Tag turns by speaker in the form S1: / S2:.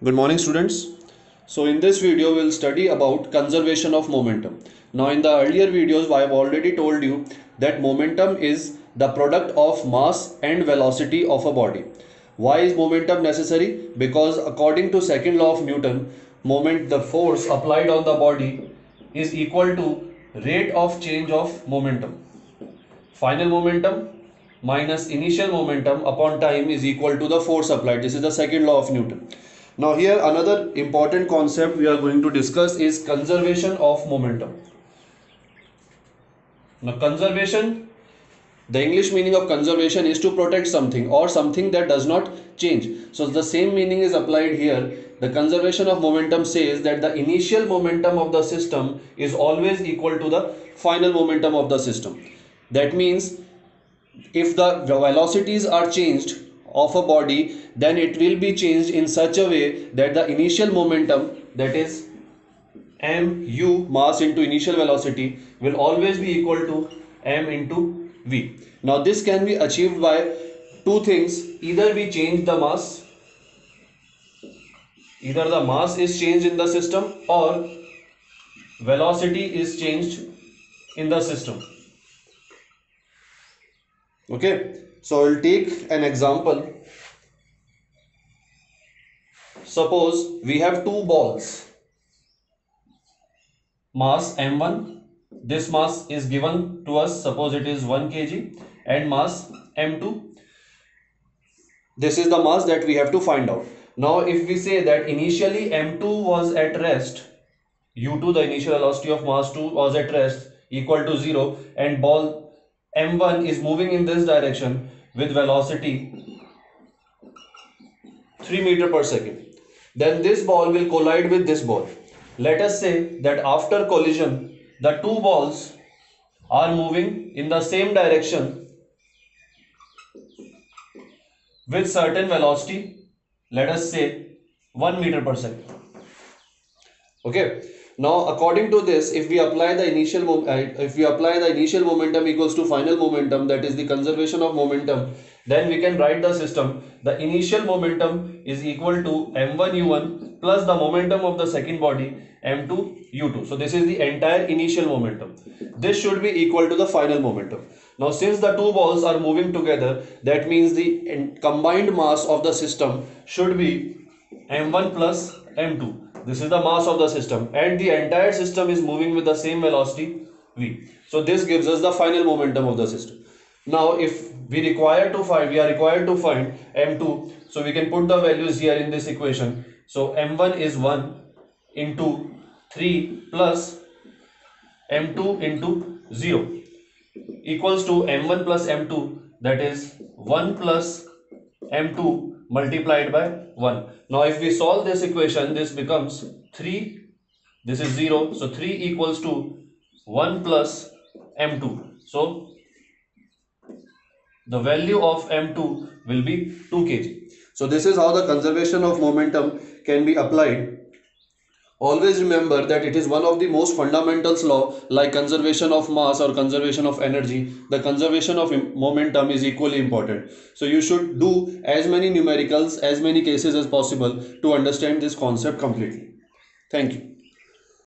S1: Good morning, students. So in this video we'll study about conservation of momentum. Now in the earlier videos I have already told you that momentum is the product of mass and velocity of a body. Why is momentum necessary? Because according to second law of Newton, the force applied on the body is equal to rate of change of momentum. Final momentum minus initial momentum upon time is equal to the force applied. This is the second law of Newton. Now here another important concept we are going to discuss is conservation of momentum. Now conservation, the English meaning of conservation is to protect something or something that does not change. So the same meaning is applied here. The conservation of momentum says that the initial momentum of the system is always equal to the final momentum of the system. That means if the velocities are changed of a body, then it will be changed in such a way that the initial momentum, that is mu mass into initial velocity, will always be equal to m into v. Now this can be achieved by two things: either we change the mass, either the mass is changed in the system or velocity is changed in the system. Okay, so I'll take an example. Suppose we have two balls, mass m1, this mass is given to us, suppose it is 1 kg, and mass m2, this is the mass that we have to find out. Now if we say that initially m2 was at rest, u2, the initial velocity of mass 2 was at rest, equal to 0, and ball m1 is moving in this direction with velocity 3 meter per second, then this ball will collide with this ball. Let us say that after collision, the two balls are moving in the same direction with certain velocity, let us say 1 meter per second. Okay. Now according to this, if we apply the initial momentum equals to final momentum, that is the conservation of momentum, then we can write the system. The initial momentum is equal to m1 u1 plus the momentum of the second body m2 u2. So this is the entire initial momentum. This should be equal to the final momentum. Now since the two balls are moving together, that means the combined mass of the system should be m1 plus m2. This is the mass of the system, and the entire system is moving with the same velocity v. So this gives us the final momentum of the system. Now if we are required to find m2, so we can put the values here in this equation. So m1 is 1 into 3 plus m2 into 0 equals to m1 plus m2, that is 1 plus m2 multiplied by 1. Now if we solve this equation, this becomes 3, this is 0, so 3 equals to 1 plus m2. So the value of m2 will be 2 kg. So this is how the conservation of momentum can be applied. Always remember that it is one of the most fundamentals law, like conservation of mass or conservation of energy. The conservation of momentum is equally important. So you should do as many numericals, as many cases as possible to understand this concept completely. Thank you.